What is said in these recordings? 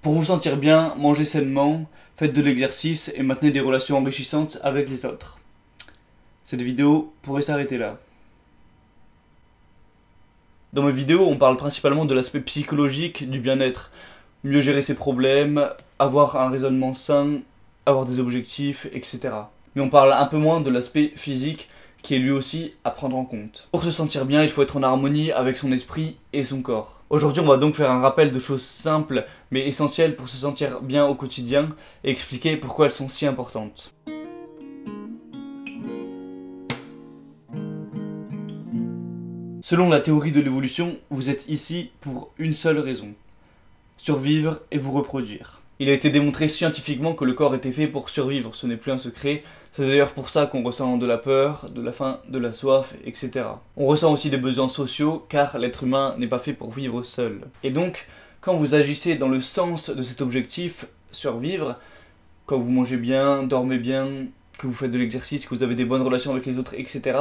Pour vous sentir bien, mangez sainement, faites de l'exercice et maintenez des relations enrichissantes avec les autres. Cette vidéo pourrait s'arrêter là. Dans mes vidéos, on parle principalement de l'aspect psychologique du bien-être. Mieux gérer ses problèmes, avoir un raisonnement sain, avoir des objectifs, etc. Mais on parle un peu moins de l'aspect physique qui est lui aussi à prendre en compte. Pour se sentir bien, il faut être en harmonie avec son esprit et son corps. Aujourd'hui, on va donc faire un rappel de choses simples mais essentielles pour se sentir bien au quotidien et expliquer pourquoi elles sont si importantes. Selon la théorie de l'évolution, vous êtes ici pour une seule raison: survivre et vous reproduire. Il a été démontré scientifiquement que le corps était fait pour survivre, ce n'est plus un secret. C'est d'ailleurs pour ça qu'on ressent de la peur, de la faim, de la soif, etc. On ressent aussi des besoins sociaux, car l'être humain n'est pas fait pour vivre seul. Et donc, quand vous agissez dans le sens de cet objectif, survivre, quand vous mangez bien, dormez bien, que vous faites de l'exercice, que vous avez des bonnes relations avec les autres, etc.,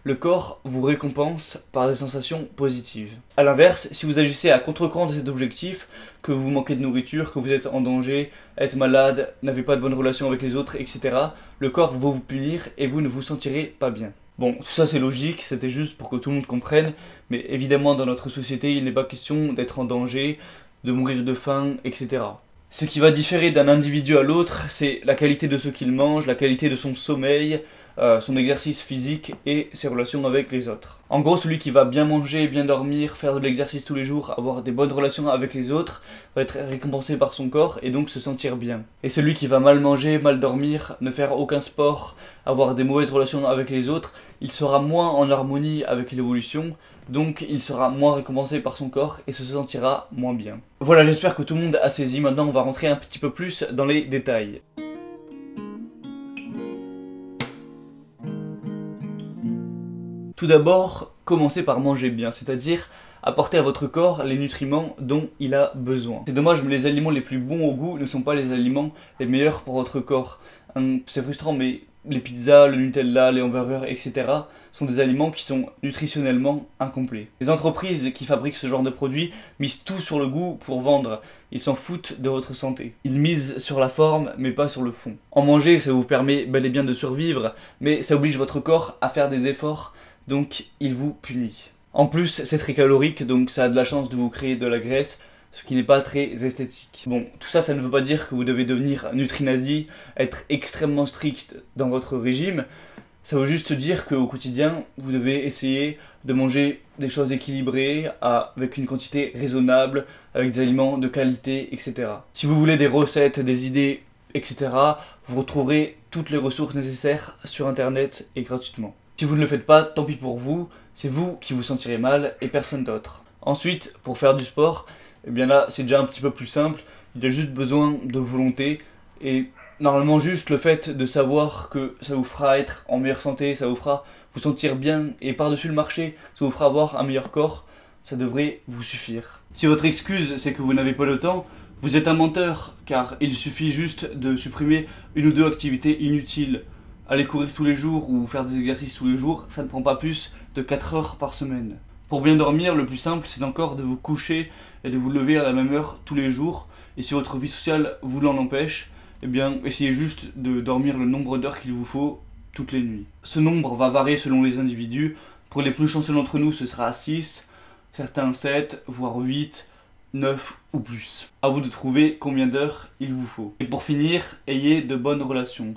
le corps vous récompense par des sensations positives. A l'inverse, si vous agissez à contre-courant de cet objectif, que vous manquez de nourriture, que vous êtes en danger, êtes malade, n'avez pas de bonnes relations avec les autres, etc., le corps va vous punir et vous ne vous sentirez pas bien. Bon, tout ça c'est logique, c'était juste pour que tout le monde comprenne, mais évidemment dans notre société, il n'est pas question d'être en danger, de mourir de faim, etc. Ce qui va différer d'un individu à l'autre, c'est la qualité de ce qu'il mange, la qualité de son sommeil, son exercice physique et ses relations avec les autres. En gros, celui qui va bien manger, bien dormir, faire de l'exercice tous les jours, avoir des bonnes relations avec les autres, va être récompensé par son corps et donc se sentir bien. Et celui qui va mal manger, mal dormir, ne faire aucun sport, avoir des mauvaises relations avec les autres, il sera moins en harmonie avec l'évolution, donc il sera moins récompensé par son corps et se sentira moins bien. Voilà, j'espère que tout le monde a saisi. Maintenant on va rentrer un petit peu plus dans les détails. Tout d'abord, commencez par manger bien, c'est-à-dire apporter à votre corps les nutriments dont il a besoin. C'est dommage, mais les aliments les plus bons au goût ne sont pas les aliments les meilleurs pour votre corps. C'est frustrant, mais les pizzas, le Nutella, les hamburgers, etc. sont des aliments qui sont nutritionnellement incomplets. Les entreprises qui fabriquent ce genre de produits misent tout sur le goût pour vendre. Ils s'en foutent de votre santé. Ils misent sur la forme, mais pas sur le fond. En manger, ça vous permet bel et bien de survivre, mais ça oblige votre corps à faire des efforts, donc il vous punit. En plus, c'est très calorique, donc ça a de la chance de vous créer de la graisse, ce qui n'est pas très esthétique. Bon, tout ça, ça ne veut pas dire que vous devez devenir nutri-nazi, être extrêmement strict dans votre régime. Ça veut juste dire qu'au quotidien, vous devez essayer de manger des choses équilibrées, avec une quantité raisonnable, avec des aliments de qualité, etc. Si vous voulez des recettes, des idées, etc., vous retrouverez toutes les ressources nécessaires sur internet et gratuitement. Si vous ne le faites pas, tant pis pour vous, c'est vous qui vous sentirez mal et personne d'autre. Ensuite, pour faire du sport, eh bien là c'est déjà un petit peu plus simple, il y a juste besoin de volonté et normalement juste le fait de savoir que ça vous fera être en meilleure santé, ça vous fera vous sentir bien et par-dessus le marché, ça vous fera avoir un meilleur corps, ça devrait vous suffire. Si votre excuse c'est que vous n'avez pas le temps, vous êtes un menteur car il suffit juste de supprimer une ou deux activités inutiles. Aller courir tous les jours ou faire des exercices tous les jours, ça ne prend pas plus de 4 heures par semaine. Pour bien dormir, le plus simple, c'est encore de vous coucher et de vous lever à la même heure tous les jours. Et si votre vie sociale vous l'en empêche, eh bien, essayez juste de dormir le nombre d'heures qu'il vous faut toutes les nuits. Ce nombre va varier selon les individus. Pour les plus chanceux d'entre nous, ce sera 6, certains 7, voire 8, 9 ou plus. À vous de trouver combien d'heures il vous faut. Et pour finir, ayez de bonnes relations.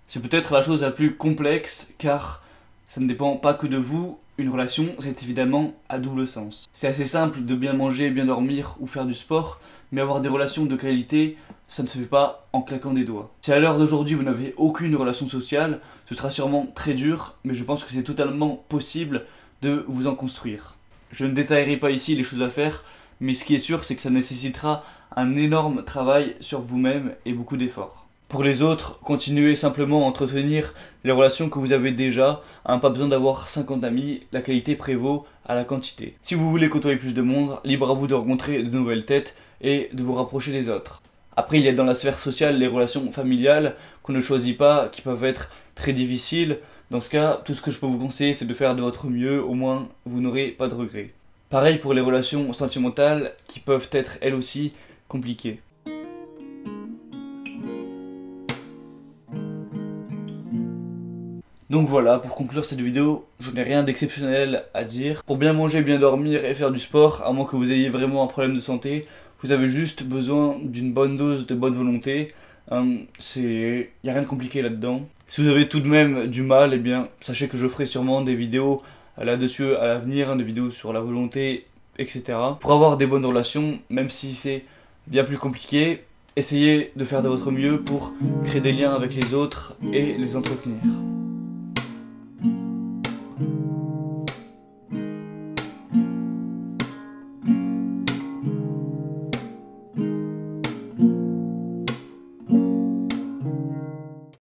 C'est peut-être la chose la plus complexe car ça ne dépend pas que de vous. Une relation, c'est évidemment à double sens. C'est assez simple de bien manger, bien dormir ou faire du sport, mais avoir des relations de qualité, ça ne se fait pas en claquant des doigts. Si à l'heure d'aujourd'hui vous n'avez aucune relation sociale, ce sera sûrement très dur, mais je pense que c'est totalement possible de vous en construire. Je ne détaillerai pas ici les choses à faire, mais ce qui est sûr, c'est que ça nécessitera un énorme travail sur vous-même et beaucoup d'efforts. Pour les autres, continuez simplement à entretenir les relations que vous avez déjà, pas besoin d'avoir 50 amis, la qualité prévaut à la quantité. Si vous voulez côtoyer plus de monde, libre à vous de rencontrer de nouvelles têtes et de vous rapprocher des autres. Après, il y a dans la sphère sociale les relations familiales qu'on ne choisit pas, qui peuvent être très difficiles. Dans ce cas, tout ce que je peux vous conseiller, c'est de faire de votre mieux, au moins vous n'aurez pas de regrets. Pareil pour les relations sentimentales, qui peuvent être elles aussi compliquées. Donc voilà, pour conclure cette vidéo, je n'ai rien d'exceptionnel à dire. Pour bien manger, bien dormir et faire du sport, à moins que vous ayez vraiment un problème de santé, vous avez juste besoin d'une bonne dose de bonne volonté. Il n'y a rien de compliqué là-dedans. Si vous avez tout de même du mal, eh bien, sachez que je ferai sûrement des vidéos là-dessus à l'avenir, des vidéos sur la volonté, etc. Pour avoir des bonnes relations, même si c'est bien plus compliqué, essayez de faire de votre mieux pour créer des liens avec les autres et les entretenir.